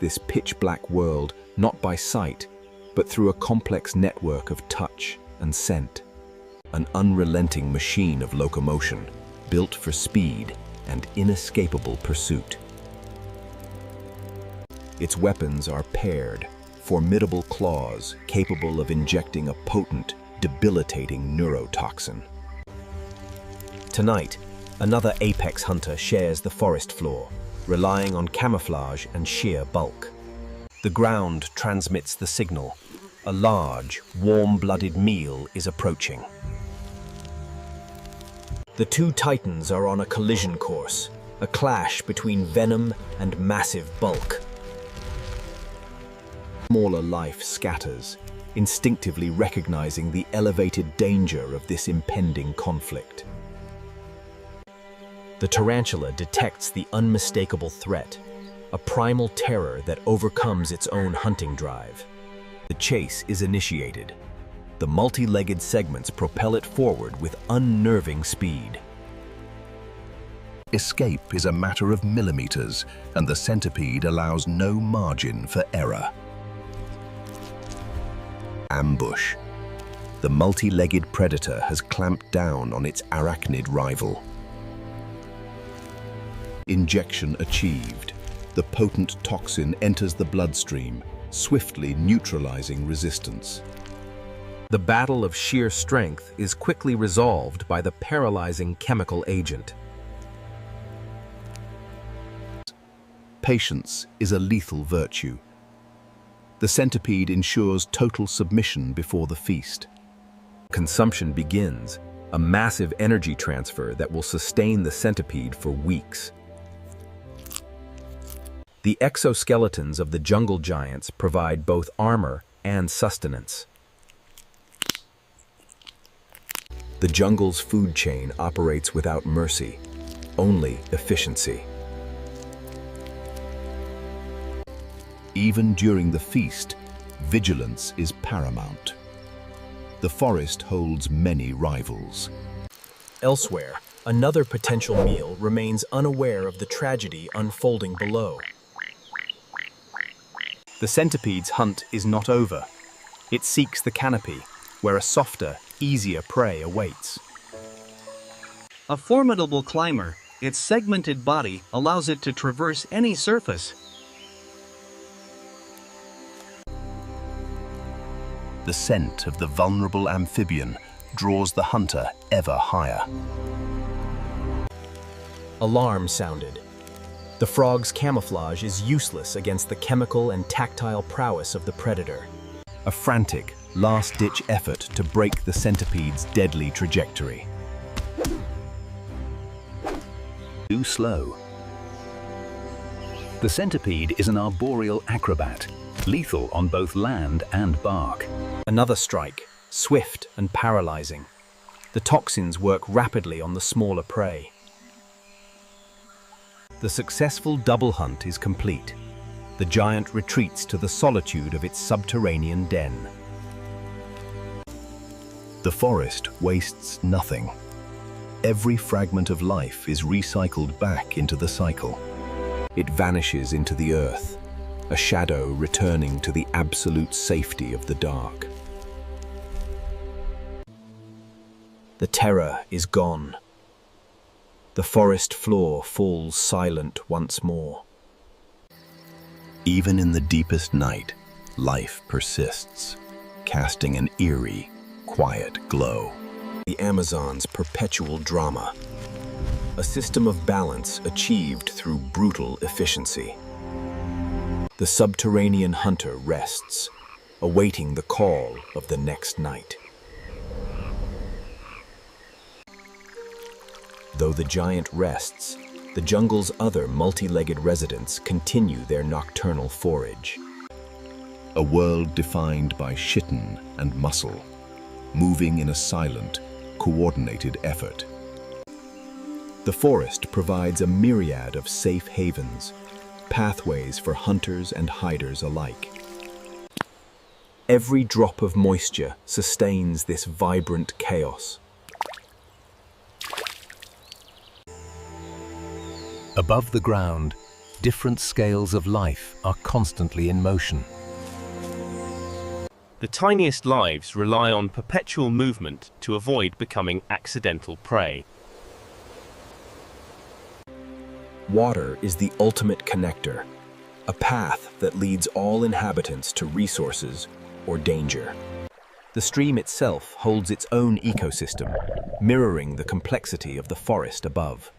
This pitch-black world not by sight, but through a complex network of touch and scent. An unrelenting machine of locomotion, built for speed and inescapable pursuit. Its weapons are paired, formidable claws capable of injecting a potent, debilitating neurotoxin. Tonight, another apex hunter shares the forest floor, relying on camouflage and sheer bulk. The ground transmits the signal. A large, warm-blooded meal is approaching. The two titans are on a collision course, a clash between venom and massive bulk. Smaller life scatters, instinctively recognizing the elevated danger of this impending conflict. The tarantula detects the unmistakable threat, a primal terror that overcomes its own hunting drive. The chase is initiated. The multi-legged segments propel it forward with unnerving speed. Escape is a matter of millimeters, and the centipede allows no margin for error. Ambush. The multi-legged predator has clamped down on its arachnid rival. Injection achieved. The potent toxin enters the bloodstream, swiftly neutralizing resistance. The battle of sheer strength is quickly resolved by the paralyzing chemical agent. Patience is a lethal virtue. The centipede ensures total submission before the feast. Consumption begins, a massive energy transfer that will sustain the centipede for weeks. The exoskeletons of the jungle giants provide both armor and sustenance. The jungle's food chain operates without mercy, only efficiency. Even during the feast, vigilance is paramount. The forest holds many rivals. Elsewhere, another potential meal remains unaware of the tragedy unfolding below. The centipede's hunt is not over. It seeks the canopy, where a softer, easier prey awaits. A formidable climber, its segmented body allows it to traverse any surface. The scent of the vulnerable amphibian draws the hunter ever higher. Alarm sounded. The frog's camouflage is useless against the chemical and tactile prowess of the predator. A frantic, last-ditch effort to break the centipede's deadly trajectory. Too slow. The centipede is an arboreal acrobat, lethal on both land and bark. Another strike, swift and paralyzing. The toxins work rapidly on the smaller prey. The successful double hunt is complete. The giant retreats to the solitude of its subterranean den. The forest wastes nothing. Every fragment of life is recycled back into the cycle. It vanishes into the earth, a shadow returning to the absolute safety of the dark. The terror is gone. The forest floor falls silent once more. Even in the deepest night, life persists, casting an eerie, quiet glow. The Amazon's perpetual drama. A system of balance achieved through brutal efficiency. The subterranean hunter rests, awaiting the call of the next night. Though the giant rests, the jungle's other multi-legged residents continue their nocturnal forage. A world defined by chitin and muscle, moving in a silent, coordinated effort. The forest provides a myriad of safe havens, pathways for hunters and hiders alike. Every drop of moisture sustains this vibrant chaos. Above the ground, different scales of life are constantly in motion. The tiniest lives rely on perpetual movement to avoid becoming accidental prey. Water is the ultimate connector, a path that leads all inhabitants to resources or danger. The stream itself holds its own ecosystem, mirroring the complexity of the forest above.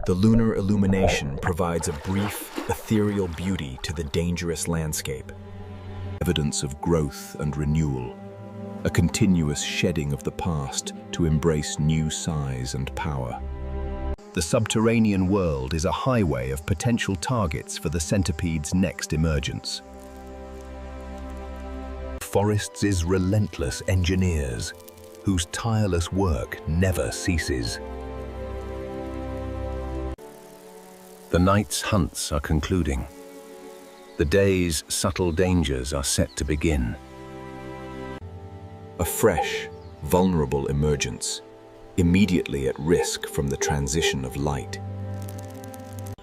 The lunar illumination provides a brief, ethereal beauty to the dangerous landscape. Evidence of growth and renewal, a continuous shedding of the past to embrace new size and power. The subterranean world is a highway of potential targets for the centipede's next emergence. Forests' relentless engineers, whose tireless work never ceases. The night's hunts are concluding. The day's subtle dangers are set to begin. A fresh, vulnerable emergence, immediately at risk from the transition of light.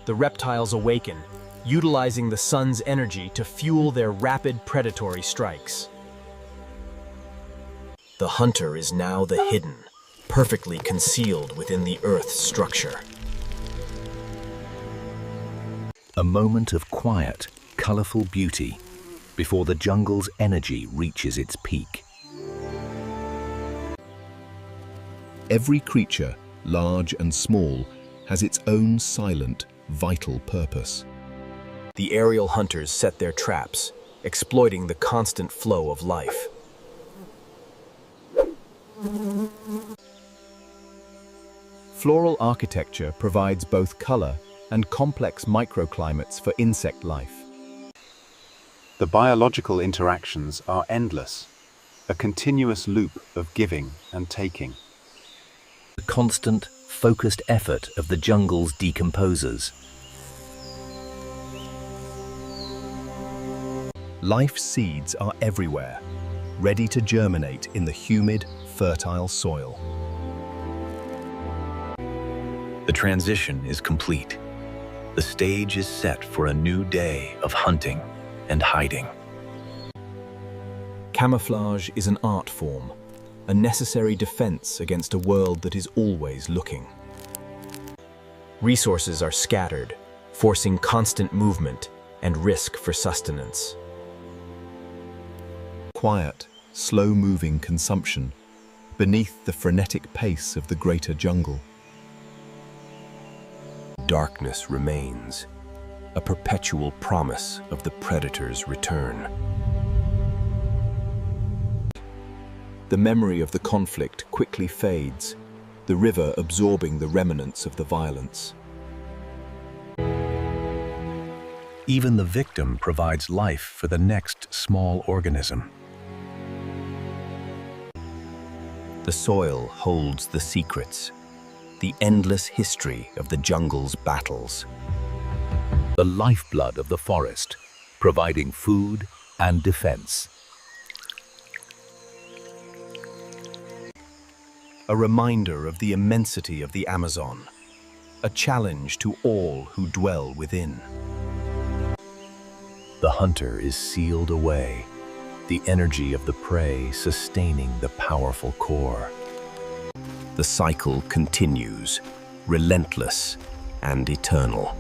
The reptiles awaken, utilizing the sun's energy to fuel their rapid predatory strikes. The hunter is now the hidden, perfectly concealed within the Earth's structure. A moment of quiet, colorful beauty before the jungle's energy reaches its peak. Every creature, large and small, has its own silent, vital purpose. The aerial hunters set their traps, exploiting the constant flow of life. Floral architecture provides both color and complex microclimates for insect life. The biological interactions are endless, a continuous loop of giving and taking. The constant, focused effort of the jungle's decomposers. Life's seeds are everywhere, ready to germinate in the humid, fertile soil. The transition is complete. The stage is set for a new day of hunting and hiding. Camouflage is an art form, a necessary defense against a world that is always looking. Resources are scattered, forcing constant movement and risk for sustenance. Quiet, slow-moving consumption beneath the frenetic pace of the greater jungle. Darkness remains, a perpetual promise of the predator's return. The memory of the conflict quickly fades, the river absorbing the remnants of the violence. Even the victim provides life for the next small organism. The soil holds the secrets, the endless history of the jungle's battles. The lifeblood of the forest, providing food and defense. A reminder of the immensity of the Amazon, a challenge to all who dwell within. The hunter is sealed away, the energy of the prey sustaining the powerful core. The cycle continues, relentless and eternal.